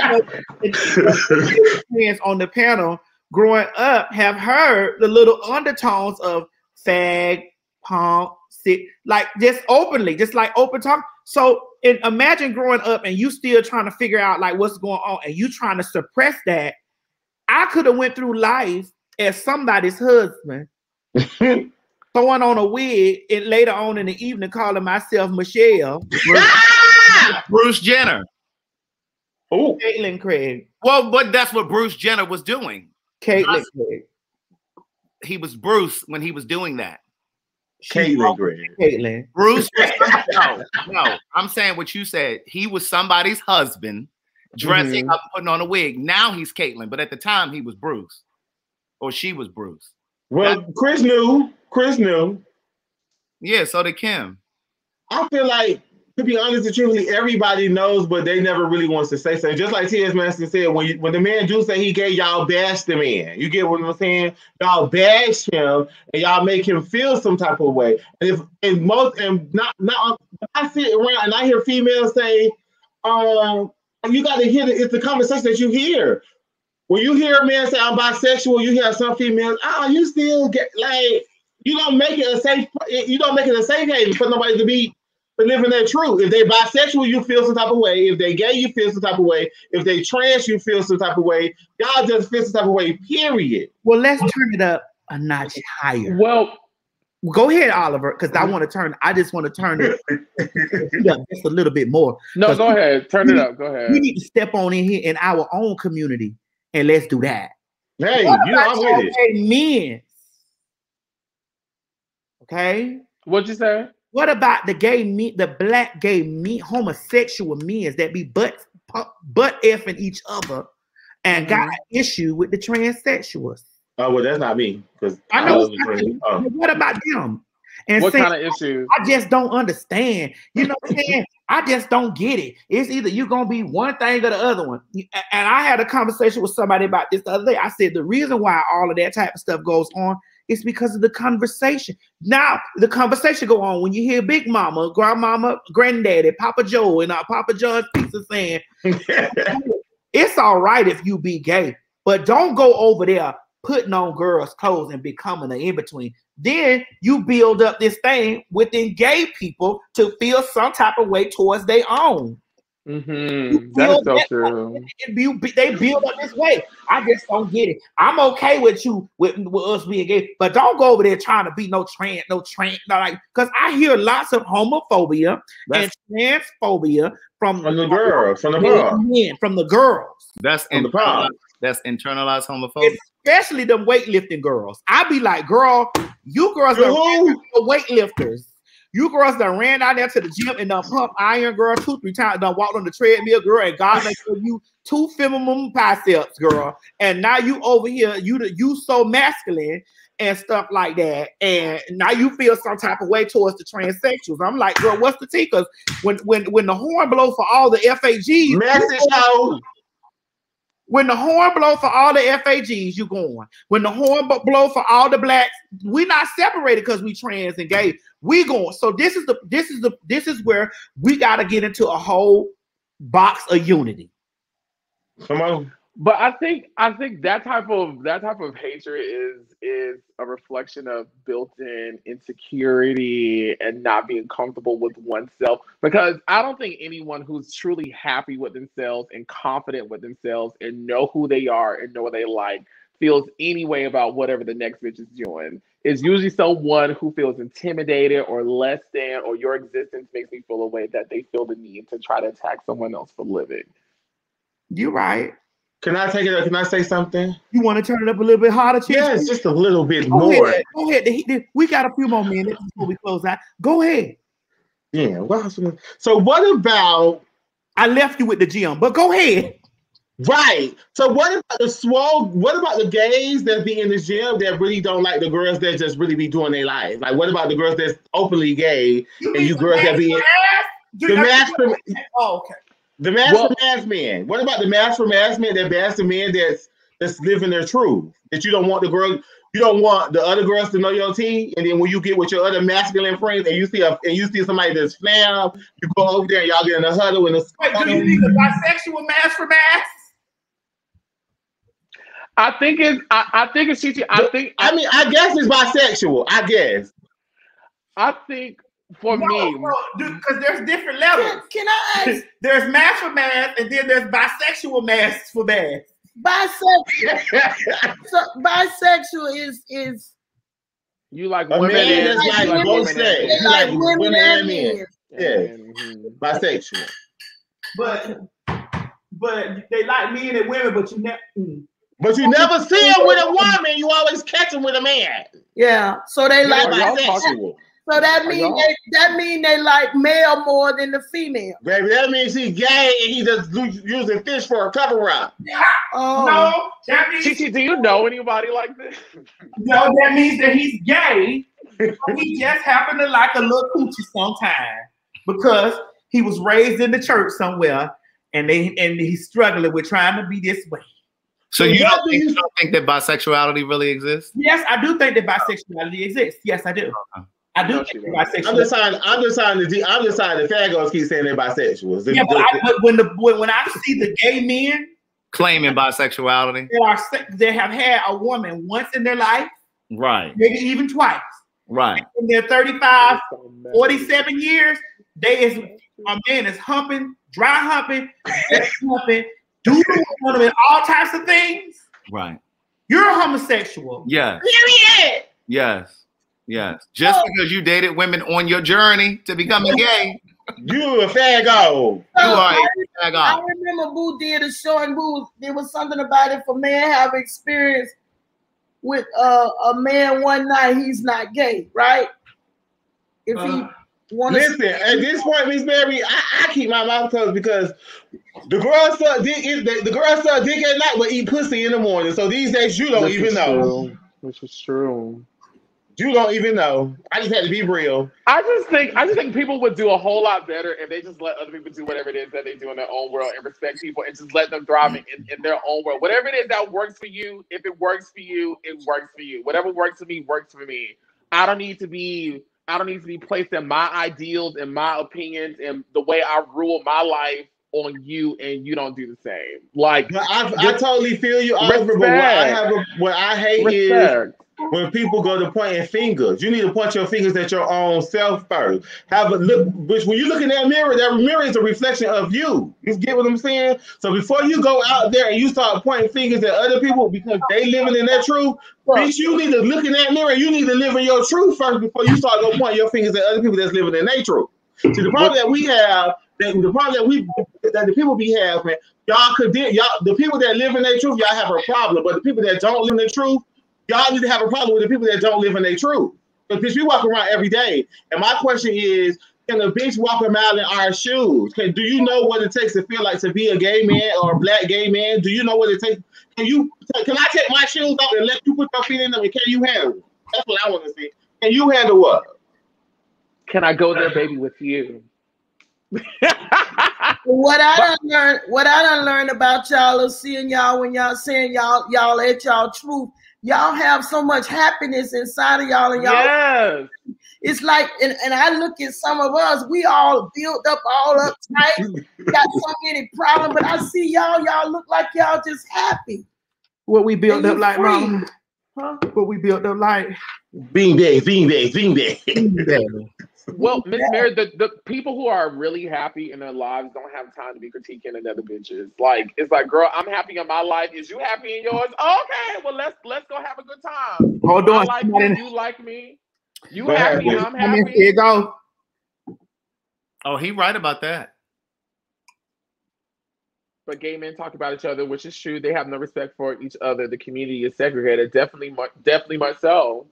friends on the panel growing up have heard the little undertones of fag, punk, sick, like just openly, just like open talk. So imagine growing up and you still trying to figure out like what's going on and you trying to suppress that. I could have went through life as somebody's husband, throwing on a wig and later on in the evening calling myself Michelle. Bruce Jenner. Oh, Caitlin Craig. Well, but that's what Bruce Jenner was doing. Caitlin Craig. He was Bruce when he was doing that. Caitlin Craig. Caitlin. Bruce was no. I'm saying what you said. He was somebody's husband, dressing up, putting on a wig. Now he's Caitlin, but at the time he was Bruce, or she was Bruce. Well, Chris knew. Yeah, so did Kim. I feel like to be honest and truthfully, everybody knows, but they never really wants to say so. Just like T.S. Madison said, when the man do say he gay, y'all bash the man. You get what I'm saying? Y'all bash him and y'all make him feel some type of way. And I sit around and I hear females say, you got to hear it's the conversation that you hear. When you hear a man say I'm bisexual, you hear some females, you still get like you don't make it a safe haven for nobody to be living their truth. If they bisexual, you feel some type of way. If they gay, you feel some type of way. If they trans, you feel some type of way. Y'all just feel some type of way, period. Well, let's turn it up a notch higher. Well, go ahead, Oliver, because I just want to turn it up just a little bit more. No, go ahead. Turn it up. Go ahead. We need to step on in here in our own community and let's do that. Hey, I'm with it. Men. Okay. What'd you say? What about the gay men, the black gay men, homosexual men that be butt effing each other and got an issue with the transsexuals? Oh, well, that's not me. Because I know. What about them? And what kind of issues? I just don't understand. You know what I'm saying? I just don't get it. It's either you're going to be one thing or the other one. And I had a conversation with somebody about this the other day. I said the reason why all of that type of stuff goes on is because of the conversation. Now, the conversation go on when you hear Big Mama, Grandmama, Granddaddy, Papa Joe, and Papa John's Pizza saying, it's all right if you be gay, but don't go over there putting on girls' clothes and becoming an in-between. Then you build up this thing within gay people to feel some type of way towards their own. Mm-hmm. That is so true. They build up this way. I just don't get it. I'm okay with you with us being gay, but don't go over there trying to be no trans, like because I hear lots of homophobia and transphobia from the girls, from the girls. That's internalized homophobia. Especially them weightlifting girls. I be like, girl, you girls are weightlifters. You girls that ran out there to the gym and done pump iron, girl, 2-3 times, done walked on the treadmill, girl, and God make you 2 feminine biceps, girl. And now you over here, you so masculine and stuff like that. And now you feel some type of way towards the transsexuals. I'm like, girl, what's the tea? Because when the horn blow for all the FAGs, when the horn blow for all the FAGs, you going. When the horn blow for all the blacks, we not separated because we trans and gay. We going. So this is where we got to get into a whole box of unity. Come on. But I think that type of hatred is a reflection of built-in insecurity and not being comfortable with oneself. Because I don't think anyone who's truly happy with themselves and confident with themselves and know who they are and know what they like feels any way about whatever the next bitch is doing. It's usually someone who feels intimidated or less than, or your existence makes me feel a way that they feel the need to try to attack someone else for living. You're right. Can I take it up? Can I say something? You want to turn it up a little bit harder? Yes, just a little bit more. Go ahead. We got a few more minutes before we close out. Go ahead. Yeah. Well, so what about? I left you with the gym, but go ahead. Right. So what about the swole? What about the gays that be in the gym that really don't like the girls that just really be doing their life? Like, what about the girls that's openly gay and you girls that be the mask? Oh, okay. The mask for mask men. What about the mask for mask men that bash the men that's living their truth? That you don't want the girl, you don't want the other girls to know your tea, and then when you get with your other masculine friends and you see somebody that's flam, you go over there and y'all get in a huddle and Wait, do you think the bisexual mask for mask? I think it's Chichi. I guess it's bisexual. I guess. I think. For me, because there's different levels. Can I ask? There's mask for mask, and then there's bisexual masks for mask. Bisexual. So bisexual is you like a women man that's like both sex. You like women and men. Yeah, bisexual. But they like men and women, but you never. But you never see them with a woman. You always catch them with a man. Yeah, so they like bisexual. So that mean they like male more than the female. Baby, that means he's gay and he just using fish for a cover up. No, that means Chichi, do you know anybody like this? No, that means that he's gay. He just happened to like a little coochie sometime because he was raised in the church somewhere, and he's struggling with trying to be this way. So you don't think that bisexuality really exists? Yes, I do think that bisexuality exists. Yes, I do. I do think bisexuality. I'm just trying the faggots keep saying they're bisexuals. Yeah, but when I see the gay men claiming bisexuality, they have had a woman once in their life, right? Maybe even twice, right? In their 35, 47 years, a man is humping, dry humping, humping, doing all types of things. Right. You're a homosexual. Yes. Period. Yes. Yes. Just because you dated women on your journey to becoming gay, you a faggot. You are a faggot. I remember Boo did a show, and Boo, there was something about if a man have experience with a man one night, he's not gay, right? If he listen, at this point, Miss Mary, I keep my mouth closed because the girl suck dick at night but eat pussy in the morning. So these days you don't even know. Which is true. You don't even know. I just had to be real. I just think people would do a whole lot better if they just let other people do whatever it is that they do in their own world and respect people and just let them thrive in their own world. Whatever it is that works for you, if it works for you, it works for you. Whatever works for me, works for me. I don't need to be placed in my ideals and my opinions and the way I rule my life on you, and you don't do the same. Like, I totally feel you, Oliver. But what I hate is when people go to pointing fingers. You need to point your fingers at your own self first. Have a look, which when you look in that mirror is a reflection of you. You get what I'm saying? So before you go out there and you start pointing fingers at other people because they living in their truth, bitch, you need to look in that mirror. You need to live in your truth first before you start go pointing your fingers at other people that's living in their truth. See, the problem that we have, that the people be having, the people that live in their truth, y'all have a problem. But the people that don't live in their truth, y'all need to have a problem with the people that don't live in their truth. Because we walk around every day. And my question is, can a bitch walk a mile in our shoes? Do you know what it takes to feel like to be a gay man or a black gay man? Do you know what it takes? Can I take my shoes off and let you put your feet in them? And can you handle it? That's what I want to see. Can you handle what? Can I go there, baby, with you? What I done learned about y'all is seeing y'all when y'all saying y'all at y'all truth. Y'all have so much happiness inside of y'all, and y'all. Yes. It's like, and I look at some of us, we all built up, all uptight, got so many problems, but I see y'all look like y'all just happy. What we built up like, Mom? Huh? What we built up like? Beanbag. Well, Miss Mary, the people who are really happy in their lives don't have time to be critiquing another bitches. Like, it's like, girl, I'm happy in my life. Is you happy in yours? Okay, well let's go have a good time. Hold on. I like you like me. You happy, I'm happy. Here you go. Oh, he right about that. But gay men talk about each other, which is true. They have no respect for each other. The community is segregated. Definitely myself.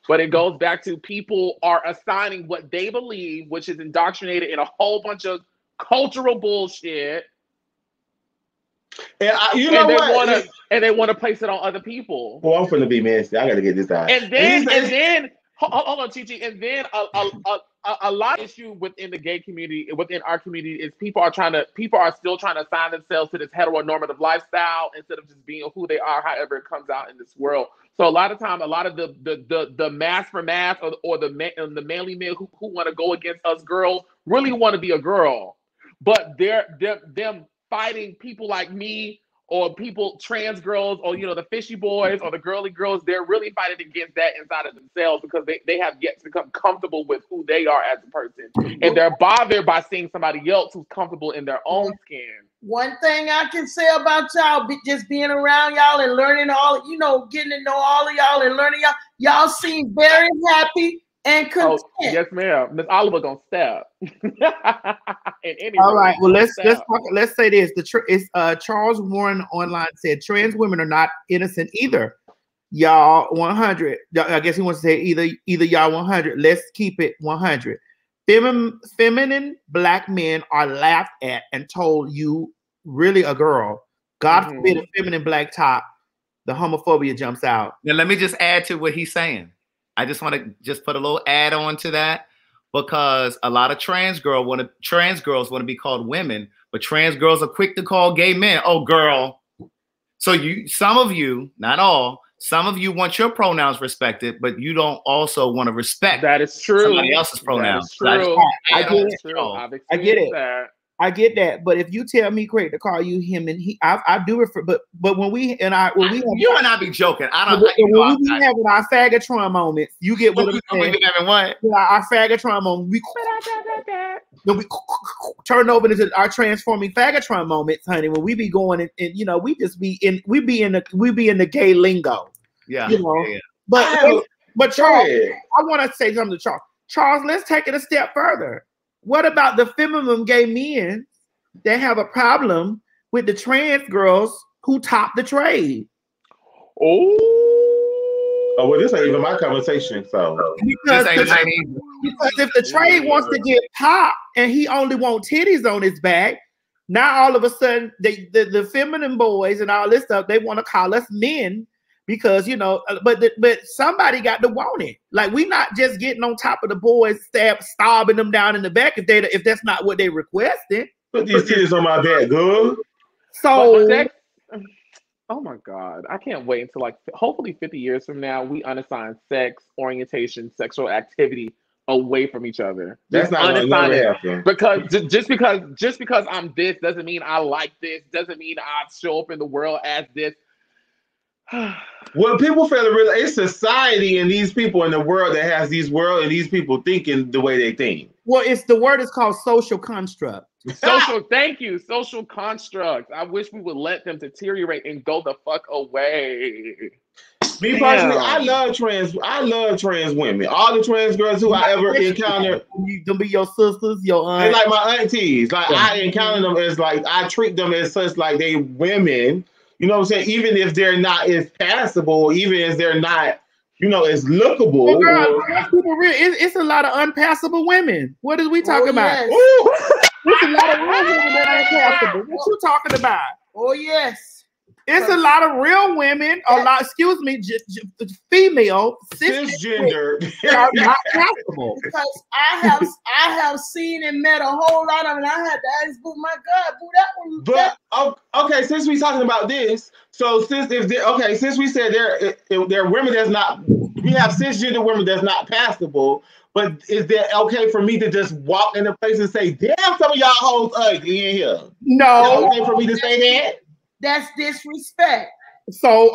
But it goes back to people are assigning what they believe, which is indoctrinated in a whole bunch of cultural bullshit. And they want to place it on other people. Well, I'm finna be nasty. I gotta get this out. And then hold on, Chi. And then a lot of issue within the gay community, within our community, is people are still trying to assign themselves to this heteronormative lifestyle instead of just being who they are, however it comes out in this world. So a lot of the mass for mass or the manly men who want to go against us girls really want to be a girl, but them fighting people like me or people, trans girls, or the fishy boys or the girly girls, they're really fighting against that inside of themselves because they have yet to become comfortable with who they are as a person, and they're bothered by seeing somebody else who's comfortable in their own skin. One thing I can say about y'all, just being around y'all and learning getting to know all of y'all and learning y'all seem very happy and content. Oh, yes, ma'am. Miss Oliver gonna step. All right. Well, let's talk. Let's say this. Charles Warren online said trans women are not innocent either. Y'all 100. I guess he wants to say either y'all 100. Let's keep it 100. Feminine black men are laughed at and told you really a girl. God forbid a feminine black top. The homophobia jumps out. Now let me just add to what he's saying. I just want to put a little add on to that. because a lot of trans girls want to be called women, but trans girls are quick to call gay men, oh girl. So some of you, not all, some of you want your pronouns respected, but you don't also want to respect that is true. somebody else's pronouns. That is true. I get it. I get that, but if you tell me, Craig, to call you him and he, I do refer. But when we and I be joking. I don't. When we be having our faggotron moments, you get what I'm saying. We having what? Yeah, our faggotron moment. Then we turn over into our transforming faggotron moments, honey. When we be going and we just be in the gay lingo. Yeah. Yeah. But Charles, I want to say something to Charles. Charles, let's take it a step further. What about the feminine gay men that have a problem with the trans girls who top the trade? Oh, well, this ain't even my conversation. So because if the trade wants to get popped and he only wants titties on his back, now all of a sudden the feminine boys and all this stuff, they want to call us men. Because but somebody got to want it. Like, we not just getting on top of the boys, stabbing them down in the back if that's not what they requested. Put these titties on my back, girl. So, oh my God, I can't wait until hopefully 50 years from now we unassign sex, orientation, sexual activity away from each other. That's not gonna never happen. Because just because I'm this doesn't mean I like this. Doesn't mean I show up in the world as this. Well, people fail to realize it's society and these people in the world that has these world and these people thinking the way they think. Well, the word is called social construct. Thank you, social construct. I wish we would let them deteriorate and go the fuck away. Me personally, I love trans women. All the trans girls who I ever encountered. You gonna be your sisters, your aunts. They like my aunties. Like, I encounter them as I treat them as such, like they women. You know what I'm saying? Even if they're not as passable, even if they're not, as lookable. Well, girl, it's a lot of unpassable women. What is we talking about? Yes. It's a lot of real women that ain't passable. What you talking about? Oh, yes. It's a lot of real women, female, cisgender, are not passable. Because I have seen and met a whole lot of them, and I had to ask, "Boo, my God, boo, that one." But okay, since we talking about this, so since we said there are women that's not, we have cisgender women that's not passable. But is that okay for me to just walk in a place and say, "Damn, some of y'all hoes ugly in here"? No, okay for me to say that. That's disrespect. So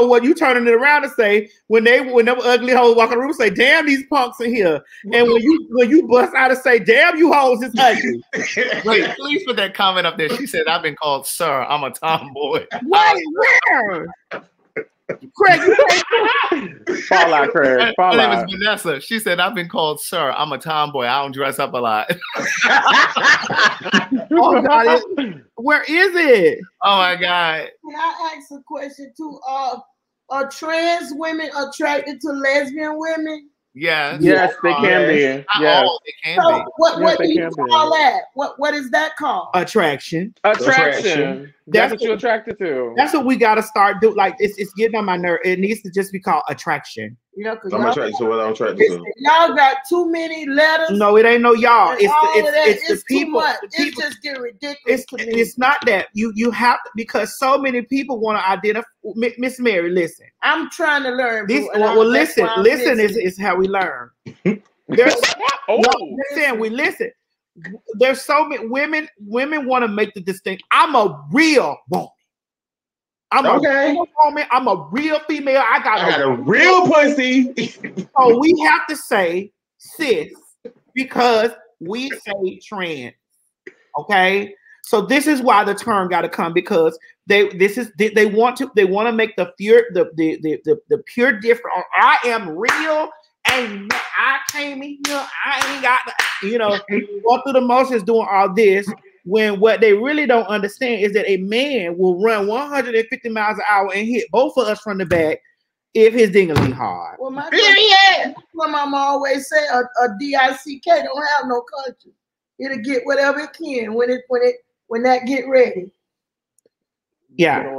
what you turning it around and say when them ugly hoes walk in the room, say, "Damn, these punks in here," and when you bust out and say, "Damn, you hoes is ugly." Wait, please put that comment up there. She said, "I've been called sir. I'm a tomboy." Wait, where? Craig, you fall out, Craig. Her name is Vanessa. She said, "I've been called sir. I'm a tomboy. I don't dress up a lot." Oh God, where is it? Oh my God. Can I ask a question too? Are trans women attracted to lesbian women? Yes. Yes, they can be. Yes. They can So be. what do you call that? What is that called? Attraction. That's what you're attracted to. That's what we gotta start doing. Like, it's getting on my nerve. It needs to just be called attraction. Because I'm attracted to what I'm attracted to. Y'all got too many letters. No, it ain't no y'all. It's the people. It's just getting ridiculous. It's not that you have to, because so many people want to identify. Miss Mary, listen. I'm trying to learn. Listen is how we learn. We listen. There's so many women want to make the distinction. I'm a real woman. I'm a real woman. I'm a real female. I got a real pussy. So we have to say cis because we say trans. Okay. So this is why the term got to come, because they want to make the pure different. I am real, and I came in here. I ain't got going through the motions doing all this. When what they really don't understand is that a man will run 150 miles an hour and hit both of us from the back if his dingling hard. Well, my mama always say a DICK don't have no conscience. It'll get whatever it can when that get ready. Yeah.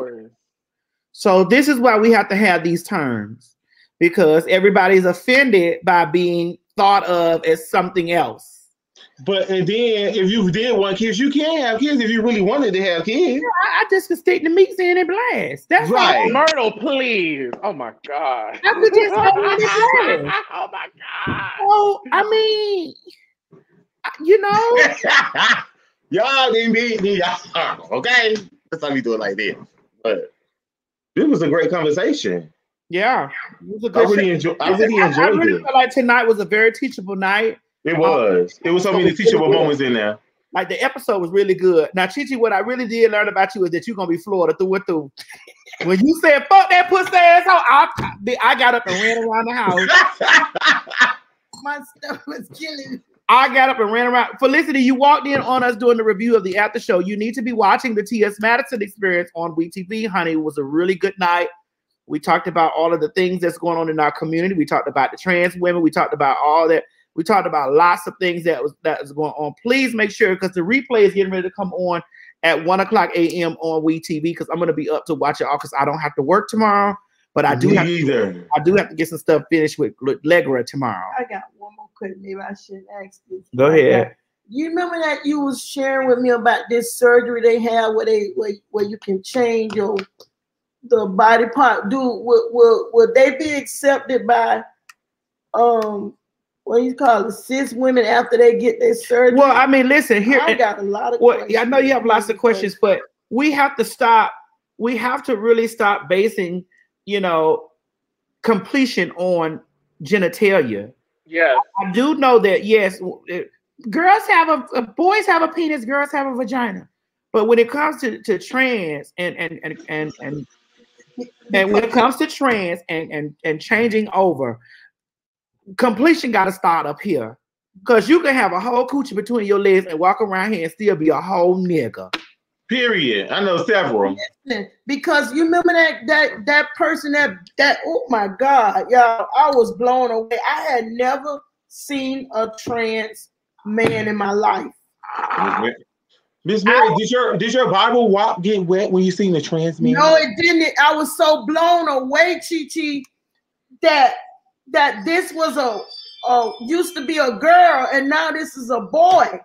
So this is why we have to have these terms, because everybody's offended by being thought of as something else. But and then if you did want kids, you can have kids if you really wanted to have kids. Yeah, I just could stick the meats in and blast. That's right. all. Myrtle, please. Oh my God. I could just go in and blast. Oh my God. Oh, I mean, you know. Y'all didn't beat me. Y'all, okay? That's how we do it like this. But this was a great conversation. Yeah. It was a good I really enjoyed I really it. felt like tonight was a very teachable night. It was. It was so many teachable moments in there. Like the episode was really good. Now, Chichi, what I really did learn about you is that you're gonna be Florida through and through. When you said "fuck that pussy asshole," I got up and ran around the house. My stuff was killing me. I got up and ran around. Felicity, you walked in on us doing the review of the after show. You need to be watching the T.S. Madison Experience on WeTV, honey. It was a really good night. We talked about all of the things that's going on in our community. We talked about the trans women. We talked about all that. We talked about lots of things that was going on. Please make sure, because the replay is getting ready to come on at 1:00 a.m. on WeTV, because I'm going to be up to watch it all because I don't have to work tomorrow. But I do have to get some stuff finished with Legra tomorrow. I got one more question. Maybe I shouldn't ask this. Go ahead. You remember that you was sharing with me about this surgery they have where you can change the body part? Would they be accepted by what you call it, cis women after they get their surgery? Well, I mean, listen here. I got a lot of questions. I know you have lots of questions, but we have to stop. We have to really stop basing, completion on genitalia. Yes. I do know that, yes, girls have boys have a penis, girls have a vagina. But when it comes to trans and when it comes to trans and changing over, completion got to start up here. Because you can have a whole coochie between your legs and walk around here and still be a whole nigga. Period. I know several. Because you remember that person that oh my God, y'all, I was blown away. I had never seen a trans man in my life. Miss Mary, did your Bible walk get wet when you seen the trans man? No, it didn't. I was so blown away, Chi-Chi, that this was used to be a girl and now this is a boy.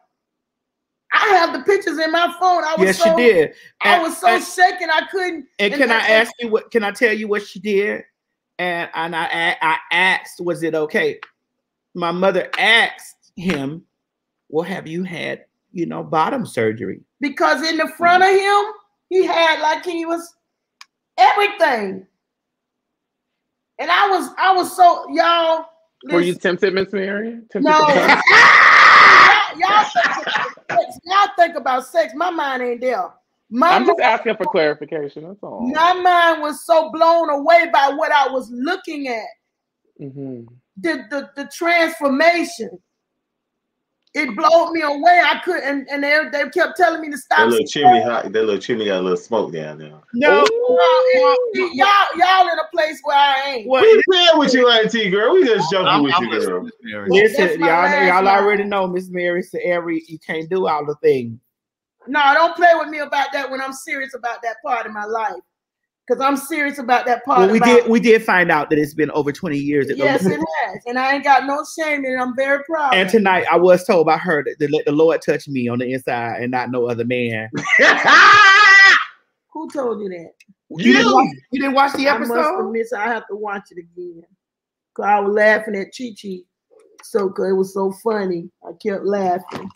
I have the pictures in my phone. Yes, she did. I was so shaken I couldn't. And can I ask you what? Can I tell you what she did? And I asked, was it okay? My mother asked him, "Well, have you had bottom surgery?" Because in the front of him, he had like he was everything. And I was so y'all. Were you tempted, Miss Mary? No. Y'all think about sex. My mind ain't there. I'm just asking for clarification. That's all. My mind was so blown away by what I was looking at. Mm-hmm. The transformation. It blew me away. I couldn't, and they kept telling me to stop. That little chimney got a little smoke down there. No, y'all in a place where I ain't. Well, we playing with you, Auntie girl. We just joking with you, girl. Listen, y'all already know Miss Mary said you can't do all the things. No, don't play with me about that when I'm serious about that part of my life. Because I'm serious about that part. Well, we did find out that it's been over 20 years. Yes, it has. And I ain't got no shame in it. I'm very proud. And tonight I was told by her to let the Lord touch me on the inside and not no other man. Who told you that? You didn't watch the episode? I have to watch it again. Because I was laughing at Chi-Chi. It was so funny. I kept laughing.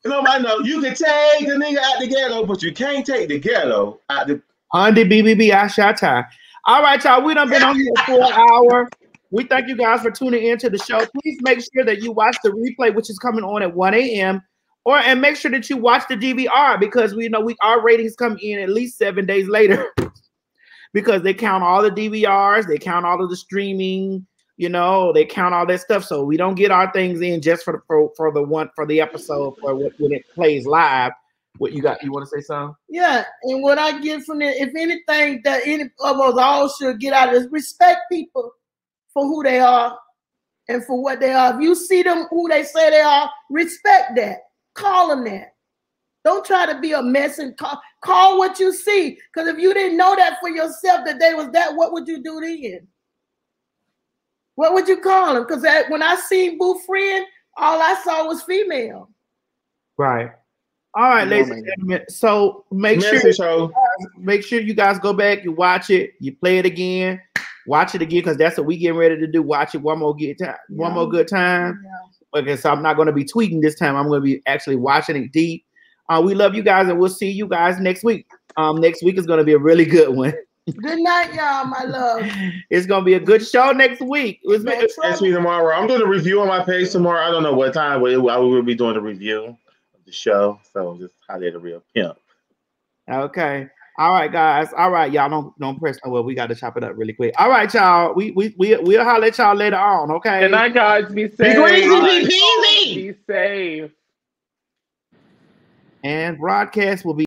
I know you can take the nigga out the ghetto, but you can't take the ghetto out the... Under BBB, I shot time. All right, y'all. We done been on here for an hour. We thank you guys for tuning into the show. Please make sure that you watch the replay, which is coming on at 1 a.m. And make sure that you watch the DVR, because we know our ratings come in at least 7 days later because they count all the DVRs, they count all of the streaming, they count all that stuff. So we don't get our things in just for the episode for when it plays live. What you got? You want to say something? Yeah, and what I get from it, if anything that any of us all should get out of is respect people for who they are and for what they are. If you see them who they say they are, respect that. Call them that. Don't try to be a mess and call what you see. Because if you didn't know that for yourself that they was that, what would you do then? What would you call him? Because when I seen Boo Friend, all I saw was female. Right. All right, ladies and gentlemen. So make sure you guys go back, you watch it, you play it again, watch it again, because that's what we getting ready to do. Watch it one more good time. Yeah. Okay, so I'm not going to be tweeting this time. I'm going to be actually watching it deep. We love you guys, and we'll see you guys next week. Next week is going to be a really good one. Good night, y'all, my love. It's going to be a good show next week. Next week tomorrow. I'm doing a review on my page tomorrow. I don't know what time, but I will be doing a review of the show. So just holler at a real pimp. Okay. All right, guys. All right, y'all. Don't press. Oh, well, we got to chop it up really quick. All right, y'all. We'll holler at y'all later on. Okay. Good night, guys. Be safe. Be safe. And broadcast will be